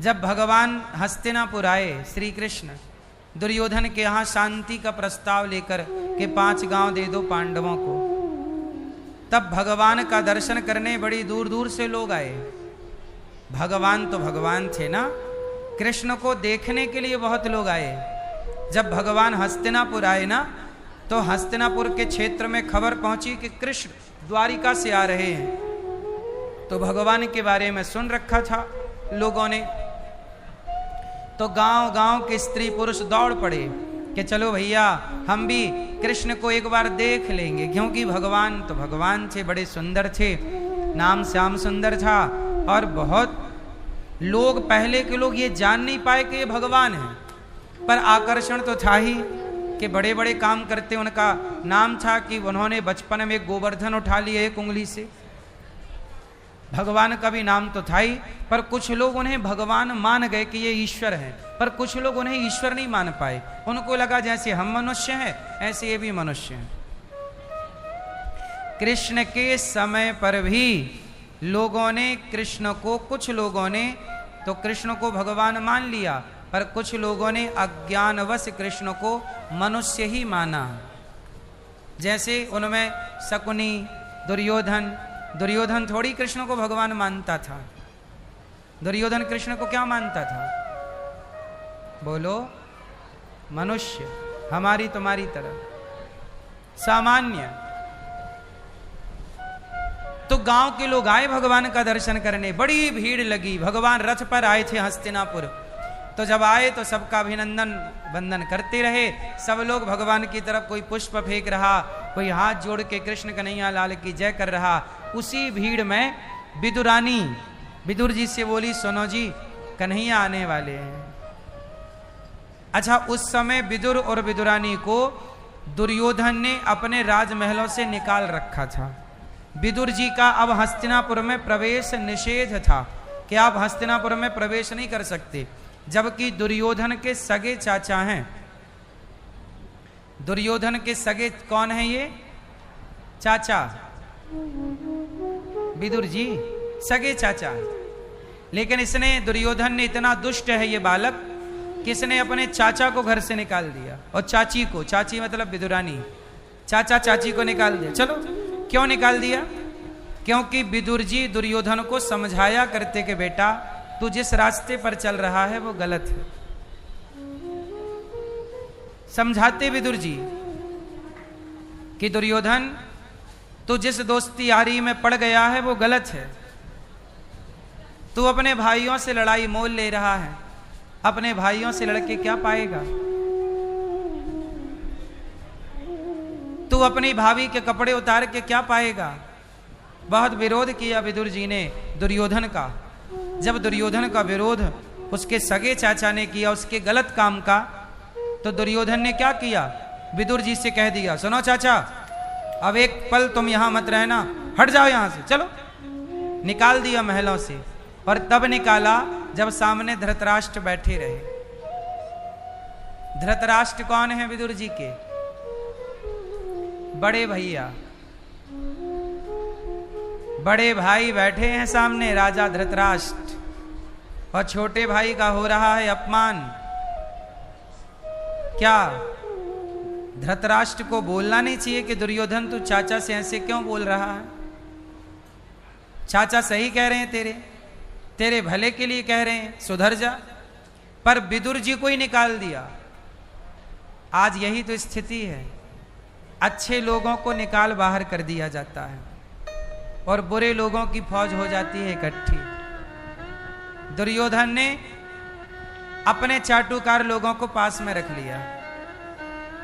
जब भगवान हस्तिनापुर आए श्री कृष्ण दुर्योधन के यहाँ शांति का प्रस्ताव लेकर के 5 गांव दे दो पांडवों को, तब भगवान का दर्शन करने बड़ी दूर दूर से लोग आए। भगवान तो भगवान थे ना, कृष्ण को देखने के लिए बहुत लोग आए। जब भगवान हस्तिनापुर आए ना, तो हस्तिनापुर के क्षेत्र में खबर पहुंची कि कृष्ण द्वारिका से आ रहे हैं। तो भगवान के बारे में सुन रखा था लोगों ने, तो गांव गांव के स्त्री पुरुष दौड़ पड़े कि चलो भैया हम भी कृष्ण को एक बार देख लेंगे, क्योंकि भगवान तो भगवान थे, बड़े सुंदर थे, नाम श्याम सुंदर था। और बहुत लोग, पहले के लोग ये जान नहीं पाए कि ये भगवान है, पर आकर्षण तो था ही कि बड़े बड़े काम करते। उनका नाम था कि उन्होंने बचपन में गोवर्धन उठा लिया 1 उंगली से। भगवान का भी नाम तो था ही, पर कुछ लोग उन्हें भगवान मान गए कि ये ईश्वर है, पर कुछ लोग उन्हें ईश्वर नहीं मान पाए। उनको लगा जैसे हम मनुष्य हैं ऐसे ये भी मनुष्य हैं। कृष्ण के समय पर भी लोगों ने कृष्ण को, कुछ लोगों ने तो कृष्ण को भगवान मान लिया, पर कुछ लोगों ने अज्ञानवश कृष्ण को मनुष्य ही माना। जैसे उनमें शकुनी, दुर्योधन थोड़ी कृष्ण को भगवान मानता था। दुर्योधन कृष्ण को क्या मानता था? बोलो, मनुष्य, हमारी तुम्हारी तरह, सामान्य। तो गांव के लोग आए भगवान का दर्शन करने, बड़ी भीड़ लगी। भगवान रथ पर आए थे हस्तिनापुर, तो जब आए तो सबका अभिनंदन वंदन करते रहे। सब लोग भगवान की तरफ, कोई पुष्प फेंक रहा, कोई हाथ जोड़ के कृष्ण कन्हैया लाल की जय कर रहा। उसी भीड़ में विदुरानी विदुर जी से बोली, सुनो जी कन्हैया आने वाले हैं। अच्छा, उस समय विदुर और विदुरानी को दुर्योधन ने अपने राजमहलों से निकाल रखा था। विदुर जी का अब हस्तिनापुर में प्रवेश निषेध था कि आप हस्तिनापुर में प्रवेश नहीं कर सकते, जबकि दुर्योधन के सगे चाचा हैं। दुर्योधन के सगे कौन है? ये चाचा विदुर जी, सगे चाचा। लेकिन इसने, दुर्योधन ने, इतना दुष्ट है ये बालक कि इसने अपने चाचा को घर से निकाल दिया, और चाची को, चाची मतलब विदुरानी, चाचा चाची को निकाल दिया। चलो, क्यों निकाल दिया? क्योंकि विदुर जी दुर्योधन को समझाया करते कि बेटा तू जिस रास्ते पर चल रहा है वो गलत है। समझाते विदुर जी कि दुर्योधन तू जिस दोस्ती यारी में पड़ गया है वो गलत है। तू अपने भाइयों से लड़ाई मोल ले रहा है, अपने भाइयों से लड़के क्या पाएगा? तू अपनी भाभी के कपड़े उतार के क्या पाएगा? बहुत विरोध किया विदुर जी ने दुर्योधन का। जब दुर्योधन का विरोध उसके सगे चाचा ने किया, उसके गलत काम का, तो दुर्योधन ने क्या किया? विदुर जी से कह दिया, सुनो चाचा, अब एक पल तुम यहां मत रहना, हट जाओ यहां से, चलो। निकाल दिया महलों से। और तब निकाला जब सामने धृतराष्ट्र बैठे रहे। धृतराष्ट्र कौन है? विदुर जी के बड़े भैया, बड़े भाई बैठे हैं सामने, राजा धृतराष्ट्र, और छोटे भाई का हो रहा है अपमान। क्या धृतराष्ट्र को बोलना नहीं चाहिए कि दुर्योधन तू चाचा से ऐसे क्यों बोल रहा है? चाचा सही कह रहे हैं, तेरे भले के लिए कह रहे हैं, सुधर जा। पर विदुर जी को ही निकाल दिया। आज यही तो स्थिति है, अच्छे लोगों को निकाल बाहर कर दिया जाता है और बुरे लोगों की फौज हो जाती है इकट्ठी। दुर्योधन ने अपने चाटुकार लोगों को पास में रख लिया,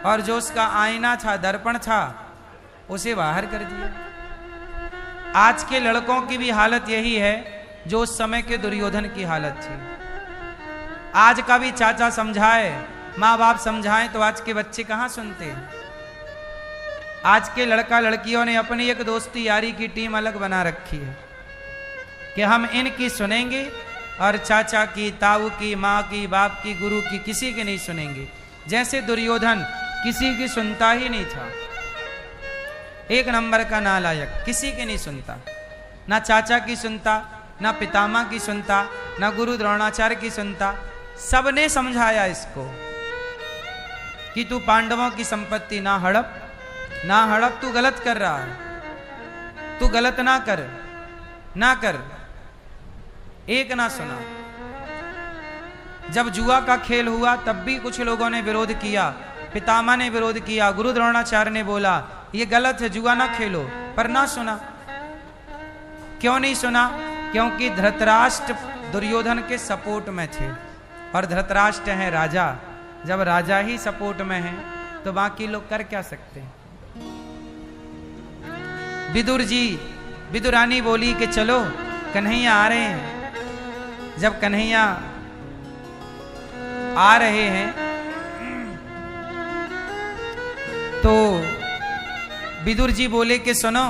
और जो उसका आईना था, दर्पण था, उसे बाहर कर दिया। आज के लड़कों की भी हालत यही है जो उस समय के दुर्योधन की हालत थी। आज का भी चाचा समझाए, माँ बाप समझाएं, तो आज के बच्चे कहाँ सुनते हैं। आज के लड़का लड़कियों ने अपनी एक दोस्ती यारी की टीम अलग बना रखी है कि हम इनकी सुनेंगे और चाचा की, ताऊ की, माँ की, बाप की, गुरु की, किसी की नहीं सुनेंगे। जैसे दुर्योधन किसी की सुनता ही नहीं था, एक नंबर का नालायक, किसी की नहीं सुनता, ना चाचा की सुनता, ना पितामह की सुनता, ना गुरु द्रोणाचार्य की सुनता। सबने समझाया इसको कि तू पांडवों की संपत्ति ना हड़प, तू गलत कर रहा है, तू गलत ना कर। एक ना सुना। जब जुआ का खेल हुआ तब भी कुछ लोगों ने विरोध किया, पितामह ने विरोध किया, गुरु द्रोणाचार्य ने बोला ये गलत है, जुआ ना खेलो, पर ना सुना। क्यों नहीं सुना? क्योंकि धृतराष्ट्र दुर्योधन के सपोर्ट में थे, और धृतराष्ट्र है राजा। जब राजा ही सपोर्ट में है तो बाकी लोग कर क्या सकते हैं। विदुरानी बोली कि चलो कन्हैया आ रहे हैं। जब कन्हैया आ रहे हैं तो विदुर जी बोले कि सुनो,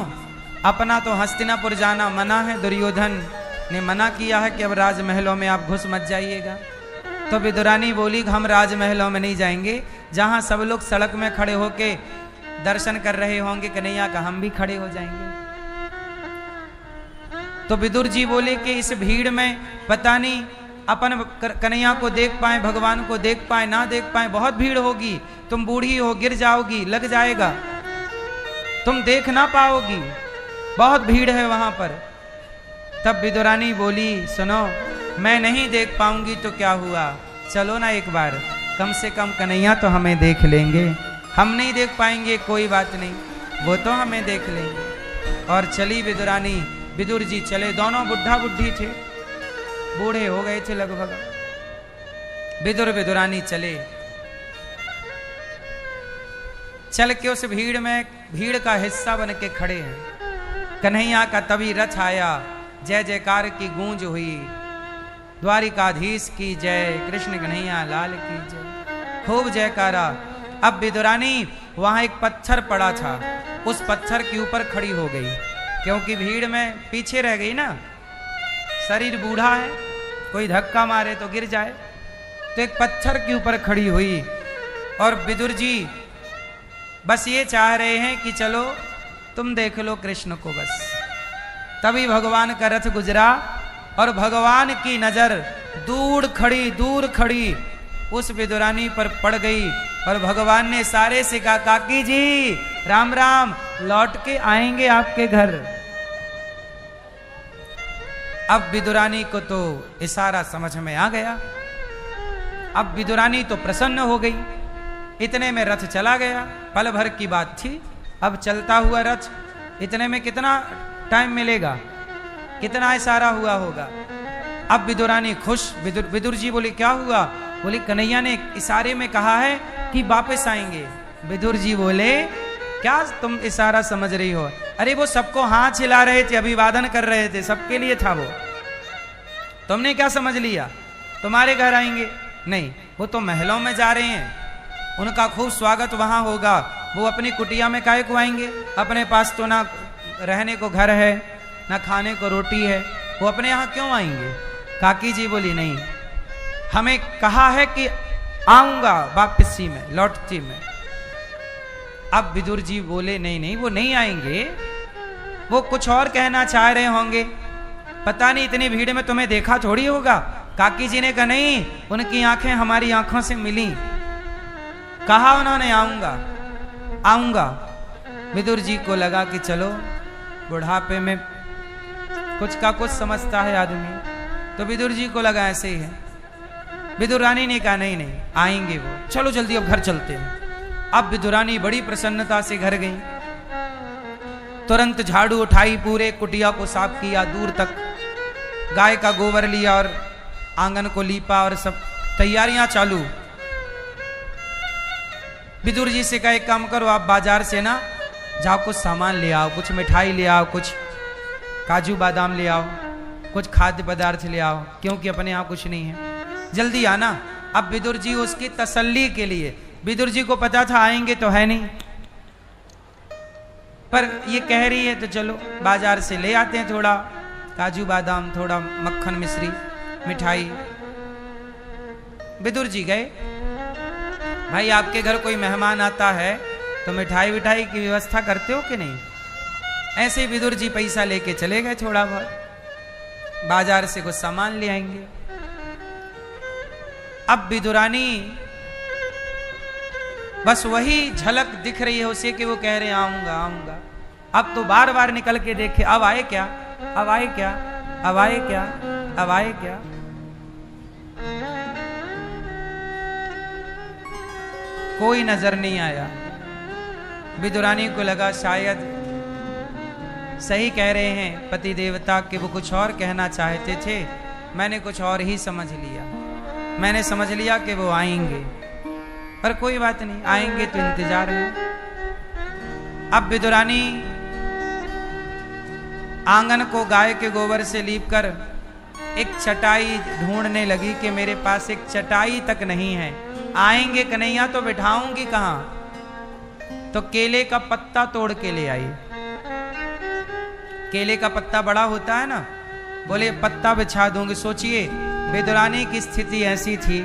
अपना तो हस्तिनापुर जाना मना है, दुर्योधन ने मना किया है कि अब राजमहलों में आप घुस मत जाइएगा। तो विदुरानी बोली हम राजमहलों में नहीं जाएंगे, जहां सब लोग सड़क में खड़े होके दर्शन कर रहे होंगे कन्हैया का, हम भी खड़े हो जाएंगे। तो विदुर जी बोले कि इस भीड़ में पता नहीं अपन कन्हैया को देख पाए, भगवान को देख पाए, ना देख पाए, बहुत भीड़ होगी, तुम बूढ़ी हो, गिर जाओगी, लग जाएगा, तुम देख ना पाओगी, बहुत भीड़ है वहां पर। तब विदुरानी बोली सुनो, मैं नहीं देख पाऊंगी तो क्या हुआ, चलो ना एक बार, कम से कम कन्हैया तो हमें देख लेंगे। हम नहीं देख पाएंगे कोई बात नहीं, वो तो हमें देख लेंगे। और चली विदुरानी, विदुर जी चले, दोनों बुढ़ा बुढ़ी थे, बूढ़े हो गए थे लगभग। विदुरानी चले, चल के उस भीड़ में भीड़ का हिस्सा बन के खड़े हैं। कन्हैया का तभी रथ आया, जय जयकार की गूंज हुई, द्वारिकाधीश की जय, कृष्ण कन्हैया लाल की जय, खूब जयकारा। अब विदुरानी वहां एक पत्थर पड़ा था, उस पत्थर के ऊपर खड़ी हो गई, क्योंकि भीड़ में पीछे रह गई ना, शरीर बूढ़ा है, कोई धक्का मारे तो गिर जाए। तो एक पत्थर के ऊपर खड़ी हुई, और विदुर जी बस ये चाह रहे हैं कि चलो तुम देख लो कृष्ण को बस। तभी भगवान का रथ गुजरा, और भगवान की नजर दूर खड़ी उस विदुरानी पर पड़ गई, और भगवान ने सारे से कहा काकी जी राम राम, लौट के आएंगे आपके घर। अब विदुरानी को तो इशारा समझ में आ गया, अब विदुरानी तो प्रसन्न हो गई। इतने में रथ चला गया, पल भर की बात थी। अब चलता हुआ रथ, इतने में कितना टाइम मिलेगा, कितना इशारा हुआ होगा। अब विदुरानी खुश, विदुर जी बोले क्या हुआ? बोले कन्हैया ने इशारे में कहा है कि वापस आएंगे। विदुर जी बोले क्या तुम इशारा समझ रही हो? अरे वो सबको हाथ हिला रहे थे, अभिवादन कर रहे थे, सबके लिए था वो, तुमने क्या समझ लिया तुम्हारे घर आएंगे? नहीं, वो तो महलों में जा रहे हैं, उनका खूब स्वागत वहां होगा। वो अपनी कुटिया में काहे को आएंगे? अपने पास तो ना रहने को घर है, ना खाने को रोटी है, वो अपने यहाँ क्यों आएंगे? काकी जी बोली नहीं, हमें कहा है कि आऊंगा वापसी में, लौटती में। अब विदुर जी बोले नहीं वो नहीं आएंगे, वो कुछ और कहना चाह रहे होंगे, पता नहीं इतनी भीड़ में तुम्हें देखा थोड़ी होगा। काकी जी ने कहा नहीं, उनकी आंखें हमारी आंखों से मिली, कहा उन्होंने आऊंगा। विदुर जी को लगा कि चलो बुढ़ापे में कुछ का कुछ समझता है आदमी, तो विदुर जी को लगा ऐसे ही है। विदुरानी ने कहा नहीं आएंगे वो, चलो जल्दी अब घर चलते हैं। अब विदुरानी बड़ी प्रसन्नता से घर गई, तुरंत झाड़ू उठाई, पूरे कुटिया को साफ किया, दूर तक गाय का गोबर लिया और आंगन को लीपा, और सब तैयारियां चालू। विदुर जी से कहा एक काम करो, आप बाजार से ना जाओ, कुछ सामान ले आओ, कुछ मिठाई ले आओ, कुछ काजू बादाम ले आओ, कुछ खाद्य पदार्थ ले आओ, क्योंकि अपने यहाँ कुछ नहीं है, जल्दी आना। अब विदुर जी उसकी तसल्ली के लिए, विदुर जी को पता था आएंगे तो है नहीं, पर ये कह रही है तो चलो बाजार से ले आते हैं थोड़ा काजू बादाम, थोड़ा मक्खन मिश्री, मिठाई। विदुर जी गए, भाई आपके घर कोई मेहमान आता है तो मिठाई विठाई की व्यवस्था करते हो कि नहीं? ऐसे विदुर जी पैसा लेके चले गए थोड़ा बहुत। बाजार से कुछ सामान ले आएंगे। अब विदुरानी बस वही झलक दिख रही है उसे कि वो कह रहे हैं आऊंगा आऊंगा। अब तो बार बार निकल के देखे, अब आए क्या, अब आए क्या, अब आए क्या, अब आए क्या। कोई नजर नहीं आया। विदुरानी को लगा शायद सही कह रहे हैं पति देवता कि वो कुछ और कहना चाहते थे, मैंने कुछ और ही समझ लिया। मैंने समझ लिया कि वो आएंगे, पर कोई बात नहीं, आएंगे तो इंतजार है। अब विदुरानी आंगन को गाय के गोबर से लीपकर एक चटाई ढूंढने लगी कि मेरे पास एक चटाई तक नहीं है, आएंगे कन्हैया तो बिठाऊंगी कहां। तो केले का पत्ता तोड़ के ले आई। केले का पत्ता बड़ा होता है ना, बोले पत्ता बिछा दूंगी। सोचिए विदुरानी की स्थिति ऐसी थी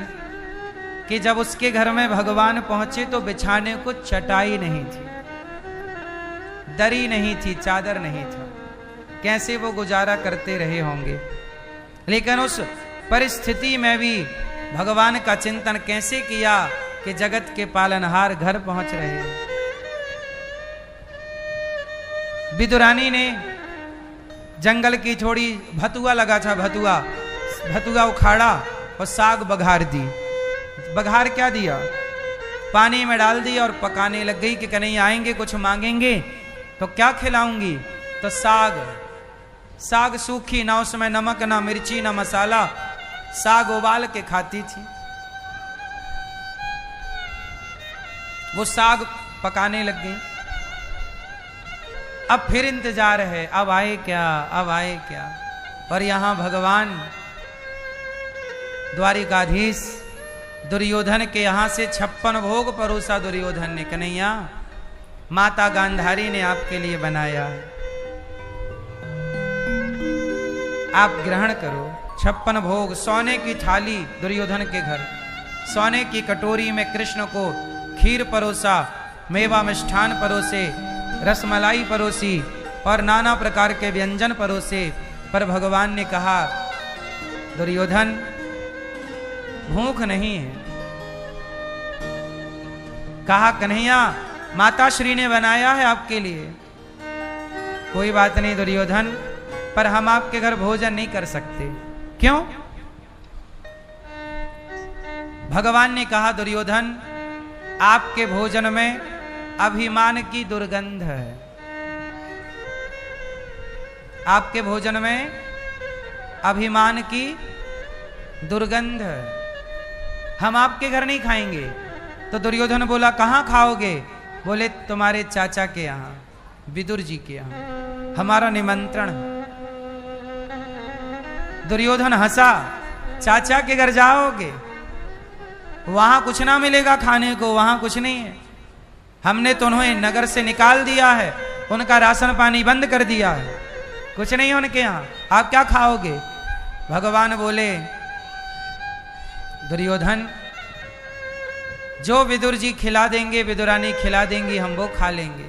कि जब उसके घर में भगवान पहुंचे तो बिछाने को चटाई नहीं थी, दरी नहीं थी, चादर नहीं था। कैसे वो गुजारा करते रहे होंगे। लेकिन उस परिस्थिति में भी भगवान का चिंतन कैसे किया कि जगत के पालनहार घर पहुंच रहे हैं। विदुरानी ने जंगल की थोड़ी भतुआ लगा था, भतुआ उखाड़ा और साग बघार दी। बघार क्या दिया, पानी में डाल दिया और पकाने लग गई कि कन्हैया आएंगे कुछ मांगेंगे तो क्या खिलाऊंगी। तो साग सूखी, ना उसमें नमक ना मिर्ची ना मसाला, साग उबाल के खाती थी। वो साग पकाने लग गई। अब फिर इंतजार है, अब आए क्या, अब आए क्या। और यहां भगवान द्वारिकाधीश दुर्योधन के यहां से 56 भोग परोसा दुर्योधन ने। कन्हैया माता गांधारी ने आपके लिए बनाया है, आप ग्रहण करो। 56 भोग, सोने की थाली दुर्योधन के घर, सोने की कटोरी में कृष्ण को खीर परोसा, मेवा मिष्ठान परोसे, रसमलाई परोसी और नाना प्रकार के व्यंजन परोसे। पर भगवान ने कहा दुर्योधन भूख नहीं है। कहा कन्हैया माता श्री ने बनाया है आपके लिए। कोई बात नहीं दुर्योधन, पर हम आपके घर भोजन नहीं कर सकते। क्यों? भगवान ने कहा दुर्योधन आपके भोजन में अभिमान की दुर्गंध है, आपके भोजन में अभिमान की दुर्गंध है, हम आपके घर नहीं खाएंगे। तो दुर्योधन बोला कहां खाओगे? बोले तुम्हारे चाचा के यहां, विदुर जी के यहां, हमारा निमंत्रण है। दुर्योधन हंसा, चाचा के घर जाओगे, वहां कुछ ना मिलेगा खाने को, वहां कुछ नहीं है। हमने तो उन्हें नगर से निकाल दिया है, उनका राशन पानी बंद कर दिया है, कुछ नहीं उनके यहां, आप क्या खाओगे? भगवान बोले दुर्योधन जो विदुर जी खिला देंगे, विदुरानी खिला देंगी, हम वो खा लेंगे।